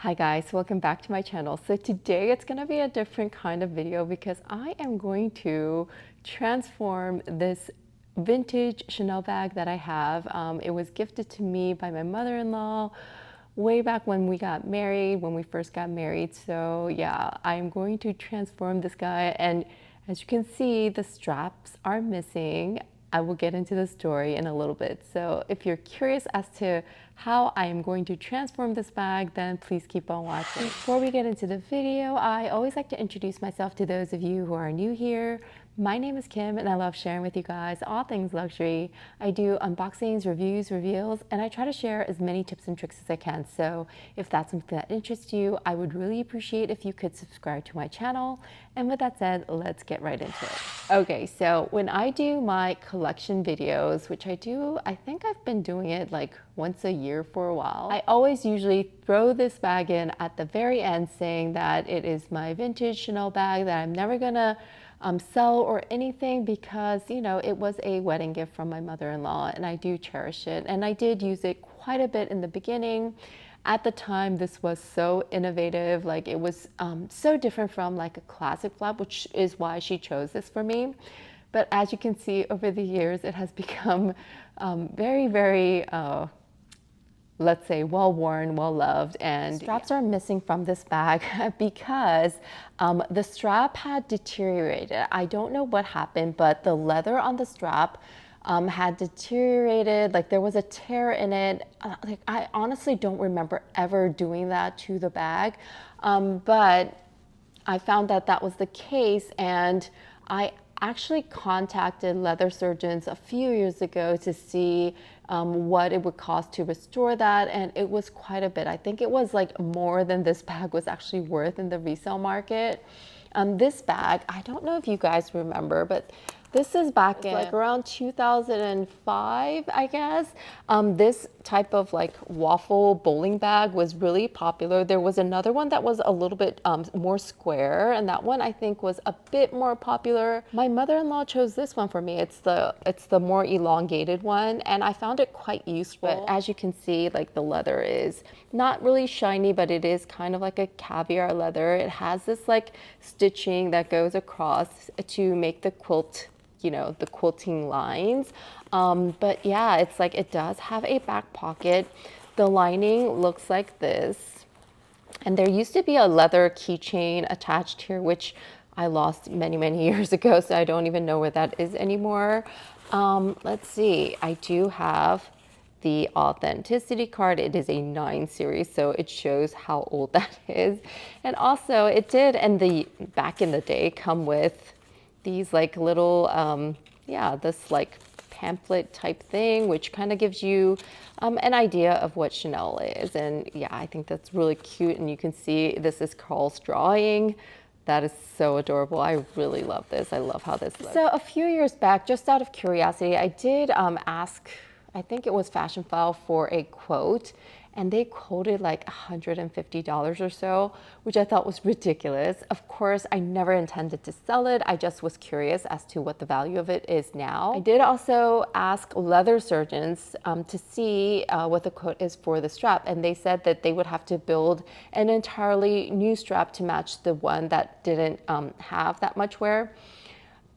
Hi guys, welcome back to my channel. So today it's going to be a different kind of video because I am going to transform this vintage Chanel bag that I have. It was gifted to me by my mother-in-law way back when we got married, when we first got married. So yeah, I'm going to transform this guy, and as you can see, the straps are missing. I will get into the story in a little bit. So if you're curious as to how I am going to transform this bag, then please keep on watching. Before we get into the video, I always like to introduce myself to those of you who are new here. My name is Kim and I love sharing with you guys all things luxury. I do unboxings, reviews, reveals, and I try to share as many tips and tricks as I can. So if that's something that interests you, I would really appreciate if you could subscribe to my channel. And with that said, let's get right into it. Okay, so when I do my collection videos, which I do, I think I've been doing it like once a year for a while, I always usually throw this bag in at the very end saying that it is my vintage Chanel bag that I'm never gonna sell or anything because, you know, it was a wedding gift from my mother-in-law and I do cherish it. And I did use it quite a bit in the beginning. At the time, this was so innovative, like it was so different from like a classic flap, which is why she chose this for me. But as you can see over the years, it has become very, let's say, well-worn, well-loved, and straps are missing from this bag because the strap had deteriorated. I don't know what happened, but the leather on the strap had deteriorated. Like there was a tear in it. Like I honestly don't remember ever doing that to the bag, but I found that that was the case, and I actually contacted leather surgeons a few years ago to see what it would cost to restore that, and it was quite a bit. I think it was like more than this bag was actually worth in the resale market. This bag, I don't know if you guys remember, but this is back in like around 2005, I guess. This type of like waffle bowling bag was really popular. There was another one that was a little bit more square, and that one I think was a bit more popular. My mother-in-law chose this one for me. It's the more elongated one, and I found it quite useful. But as you can see, like the leather is not really shiny, but it is kind of like a caviar leather. It has this like stitching that goes across to make the quilt, you know, the quilting lines. But yeah, it's like it does have a back pocket. The lining looks like this. And there used to be a leather keychain attached here, which I lost many years ago, so I don't even know where that is anymore. Let's see, I do have the authenticity card. It is a 9 series, so it shows how old that is. And also it did, and the back in the day, come with these like little, yeah, this like pamphlet type thing, which kind of gives you an idea of what Chanel is. And yeah, I think that's really cute. And you can see this is Carl's drawing. That is so adorable. I really love this. I love how this looks. So a few years back, just out of curiosity, I did ask, I think it was Fashion File, for a quote, and they quoted like $150 or so, which I thought was ridiculous. Of course, I never intended to sell it. I just was curious as to what the value of it is now. I did also ask leather surgeons to see what the quote is for the strap, and they said that they would have to build an entirely new strap to match the one that didn't have that much wear.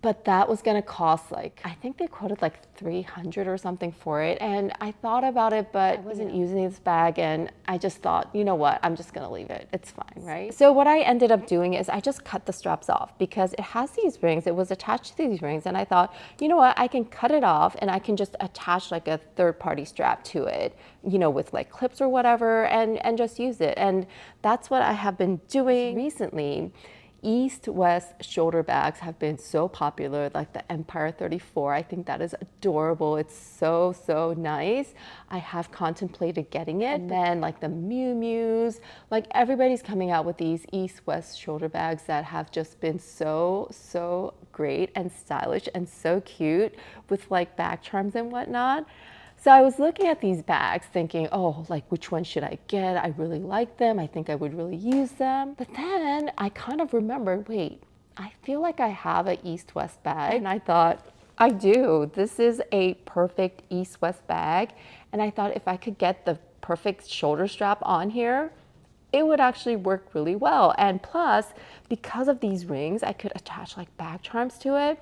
But that was gonna cost like, I think they quoted like $300 or something for it. And I thought about it, but I wasn't using this bag, and I just thought, you know what, I'm just gonna leave it. It's fine, right? So what I ended up doing is I just cut the straps off because it has these rings. It was attached to these rings, and I thought, you know what, I can cut it off and I can just attach like a third-party strap to it, you know, with like clips or whatever, and just use it. And that's what I have been doing recently. East-West shoulder bags have been so popular, like the Empire 34. I think that is adorable. It's so nice. I have contemplated getting it. And then like the Miu Mius, like everybody's coming out with these East-West shoulder bags that have just been so great and stylish and so cute with like back charms and whatnot. So I was looking at these bags thinking, oh, like which one should I get? I really like them. I think I would really use them. But then I kind of remembered, wait, I feel like I have an East-West bag. And I thought, I do. This is a perfect East-West bag. And I thought if I could get the perfect shoulder strap on here, it would actually work really well. And plus, because of these rings, I could attach like bag charms to it.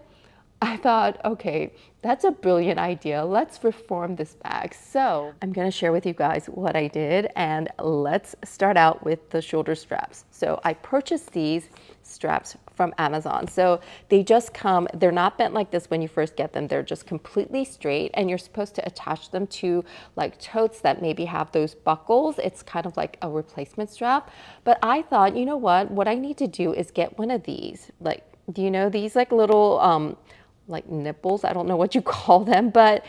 I thought, okay, that's a brilliant idea. Let's reform this bag. So I'm gonna share with you guys what I did, and let's start out with the shoulder straps. So I purchased these straps from Amazon. So they just come, they're not bent like this when you first get them. They're just completely straight, and you're supposed to attach them to like totes that maybe have those buckles. It's kind of like a replacement strap. But I thought, you know what I need to do is get one of these. Like, do you know these like little, like nipples, I don't know what you call them, but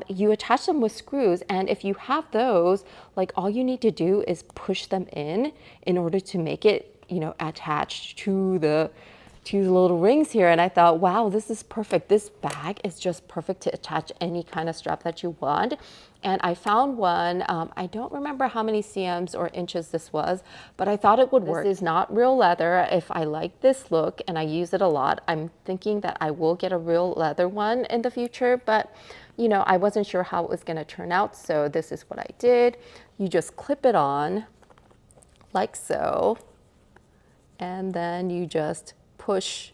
you attach them with screws. And if you have those, like all you need to do is push them in order to make it, you know, attached to the little rings here. And I thought, wow, this is perfect. This bag is just perfect to attach any kind of strap that you want. And I found one, I don't remember how many cms or inches this was, but I thought it would work. This is not real leather. If I like this look and I use it a lot, I'm thinking that I will get a real leather one in the future, but you know, I wasn't sure how it was gonna turn out. So this is what I did. You just clip it on like so, and then you just push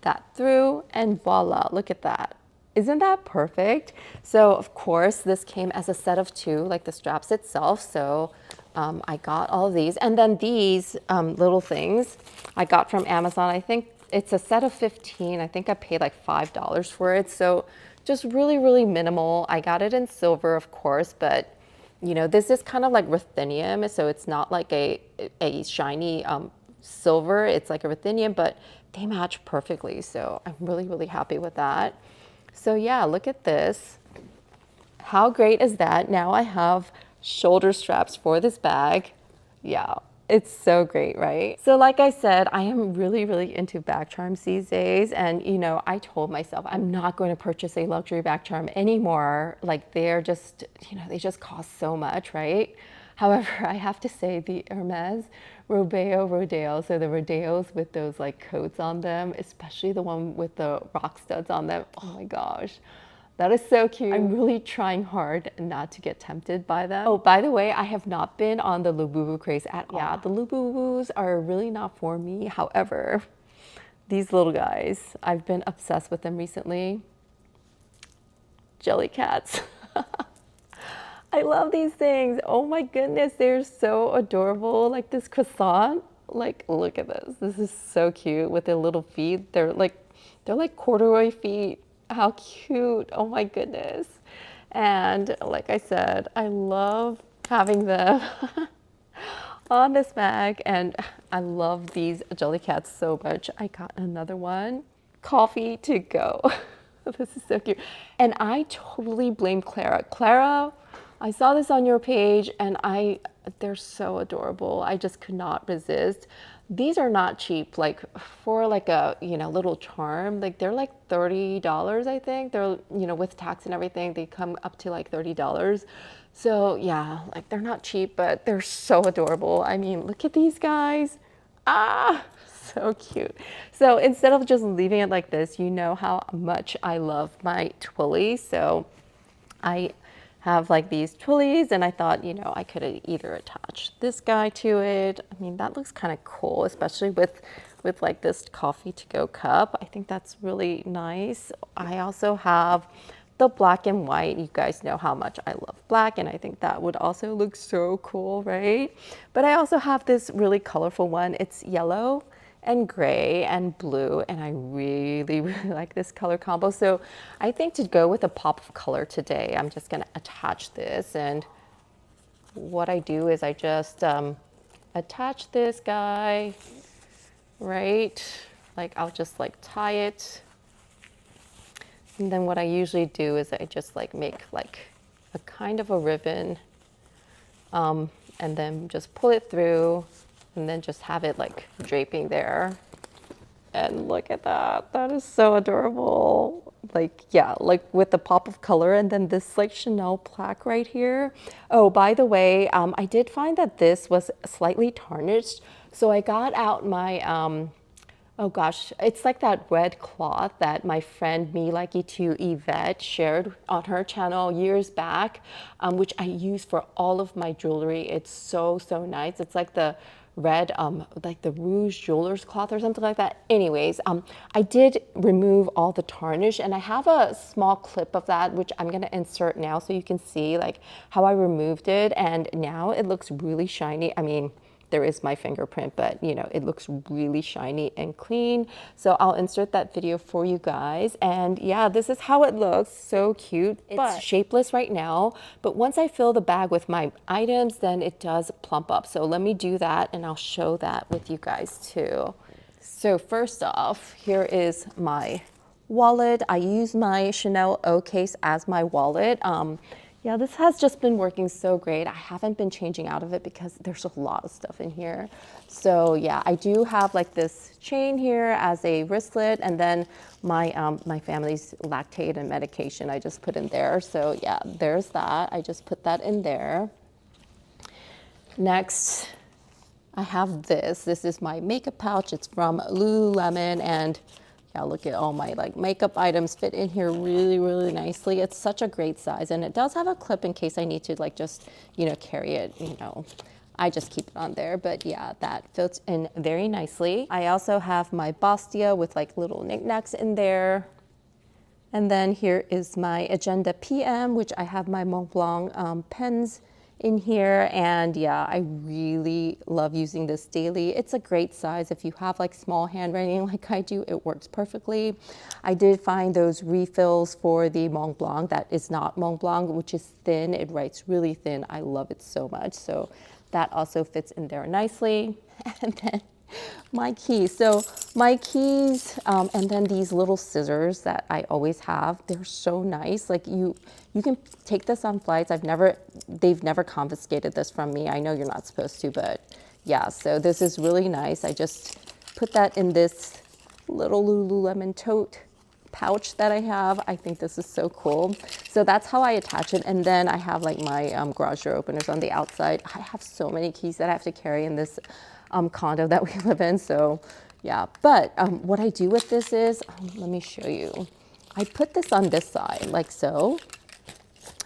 that through and voila, look at that. Isn't that perfect? So of course this came as a set of two, like the straps itself. So I got all of these, and then these little things I got from Amazon. I think it's a set of 15. I think I paid like $5 for it. So just really minimal. I got it in silver, of course, but you know, this is kind of like ruthenium, so it's not like a shiny silver. It's like a ruthenium, but they match perfectly. So I'm really happy with that. So yeah, look at this. How great is that? Now I have shoulder straps for this bag. Yeah, it's so great, right? So like I said, I am really into bag charms these days. And you know, I told myself I'm not going to purchase a luxury bag charm anymore. Like they're just, you know, they just cost so much, right? However, I have to say the Hermes Rodeo, so the Rodeos with those like coats on them, especially the one with the rock studs on them. Oh my gosh. That is so cute. I'm really trying hard not to get tempted by them. Oh, by the way, I have not been on the Labubu craze at all. Yeah, the Labubus are really not for me. However, these little guys, I've been obsessed with them recently. Jelly cats. I love these things. Oh my goodness, they're so adorable. Like this croissant. Like, look at this. This is so cute with their little feet. They're like corduroy feet. How cute. Oh my goodness. And like I said, I love having them on this bag, and I love these jelly cats so much. I got another one. Coffee to go. This is so cute. And I totally blame Clara. Clara, I saw this on your page and they're so adorable. I just could not resist. These are not cheap, like for like a, you know, little charm, like they're like $30, I think. They're, you know, with tax and everything, they come up to like $30. So yeah, like they're not cheap, but they're so adorable. I mean, look at these guys. Ah, so cute. So instead of just leaving it like this, you know how much I love my twillies. So I have like these twillies, and I thought, you know, I could either attach this guy to it. I mean, that looks kind of cool, especially with like this coffee to go cup. I think that's really nice. I also have the black and white. You guys know how much I love black, and I think that would also look so cool, right? But I also have this really colorful one. It's yellow and gray and blue, and I really like this color combo. So I think to go with a pop of color today, I'm just gonna attach this, and what I do is I just attach this guy, right? Like I'll just like tie it, and then what I usually do is I just like make like a kind of a ribbon, and then just pull it through, and then just have it like draping there. And look at that, that is so adorable. Like, yeah, like with the pop of color, and then this like Chanel plaque right here. Oh, by the way, I did find that this was slightly tarnished. So I got out my Oh gosh, it's like that red cloth that my friend Me Likey to Yvette shared on her channel years back, which I use for all of my jewelry. It's so, so nice. It's like the red, like the Rouge Jewelers cloth or something like that. Anyways, I did remove all the tarnish, and I have a small clip of that, which I'm gonna insert now so you can see like how I removed it, and now it looks really shiny. I mean, there is my fingerprint, but you know, it looks really shiny and clean. So I'll insert that video for you guys. And yeah, this is how it looks. So cute. It's shapeless right now, but once I fill the bag with my items, then it does plump up. So let me do that and I'll show that with you guys too. So first off, here is my wallet. I use my Chanel O case as my wallet. Yeah, this has just been working so great. I haven't been changing out of it because there's a lot of stuff in here. So yeah, I do have like this chain here as a wristlet, and then my my family's lactate and medication I just put in there. So yeah, there's that. I just put that in there. Next, I have this. This is my makeup pouch. It's from Lululemon, and yeah, look at all my like makeup items fit in here really, really nicely. It's such a great size, and it does have a clip in case I need to like just, you know, carry it, you know. I just keep it on there, but yeah, that fits in very nicely. I also have my Bastia with like little knickknacks in there. And then here is my Agenda PM, which I have my Mont Blanc pens in here. And yeah, I really love using this daily. It's a great size. If you have like small handwriting like I do, it works perfectly. I did find those refills for the Mont Blanc that is not Mont Blanc, which is thin. It writes really thin. I love it so much. So that also fits in there nicely. And then my keys. So my keys, and then these little scissors that I always have. They're so nice. Like you can take this on flights. They've never confiscated this from me. I know you're not supposed to, but yeah. So this is really nice. I just put that in this little Lululemon tote pouch that I have. I think this is so cool. So that's how I attach it. And then I have like my garage door openers on the outside. I have so many keys that I have to carry in this condo that we live in. So yeah, but what I do with this is, let me show you. I put this on this side like so,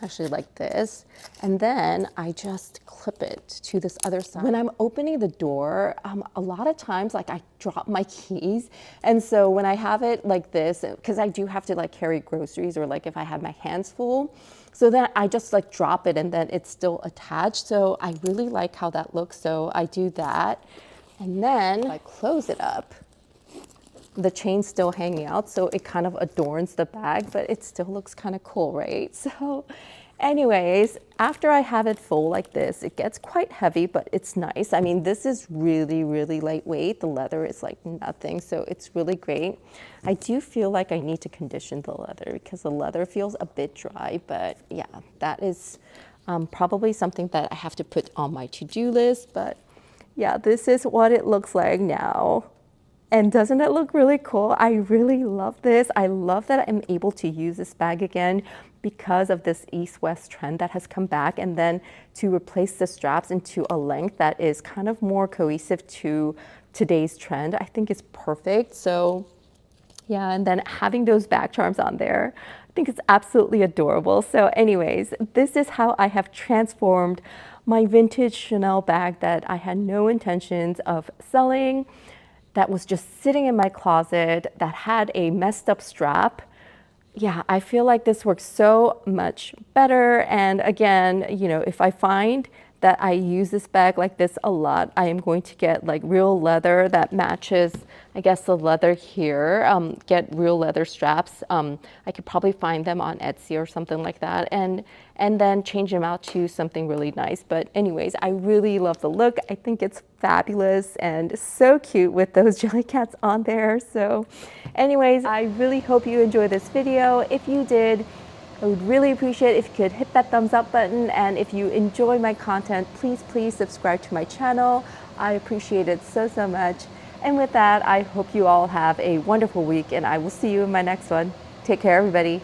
actually like this, and then I just clip it to this other side. When I'm opening the door, a lot of times like I drop my keys, and so when I have it like this, because I do have to like carry groceries, or like if I have my hands full, so then I just like drop it and then it's still attached. So I really like how that looks. So I do that, and then I close it up. The chain's still hanging out, so it kind of adorns the bag, but it still looks kind of cool, right? So anyways, after I have it full like this, it gets quite heavy, but it's nice. I mean, this is really, really lightweight. The leather is like nothing, so it's really great. I do feel like I need to condition the leather because the leather feels a bit dry, but yeah, that is probably something that I have to put on my to-do list. But yeah, this is what it looks like now. And doesn't it look really cool? I really love this. I love that I'm able to use this bag again because of this East-West trend that has come back, and then to replace the straps into a length that is kind of more cohesive to today's trend, I think is perfect. So yeah, and then having those back charms on there, I think it's absolutely adorable. So anyways, this is how I have transformed my vintage Chanel bag that I had no intentions of selling, that was just sitting in my closet, that had a messed up strap. Yeah, I feel like this works so much better. And again, you know, if I find that I use this bag like this a lot, I am going to get like real leather that matches, I guess, the leather here, get real leather straps. I could probably find them on Etsy or something like that, and then change them out to something really nice. But anyways, I really love the look. I think it's fabulous and so cute with those jelly cats on there. So anyways, I really hope you enjoyed this video. If you did, I would really appreciate it if you could hit that thumbs up button, and if you enjoy my content, please subscribe to my channel. I appreciate it so much. And with that, I hope you all have a wonderful week, and I will see you in my next one. Take care, everybody.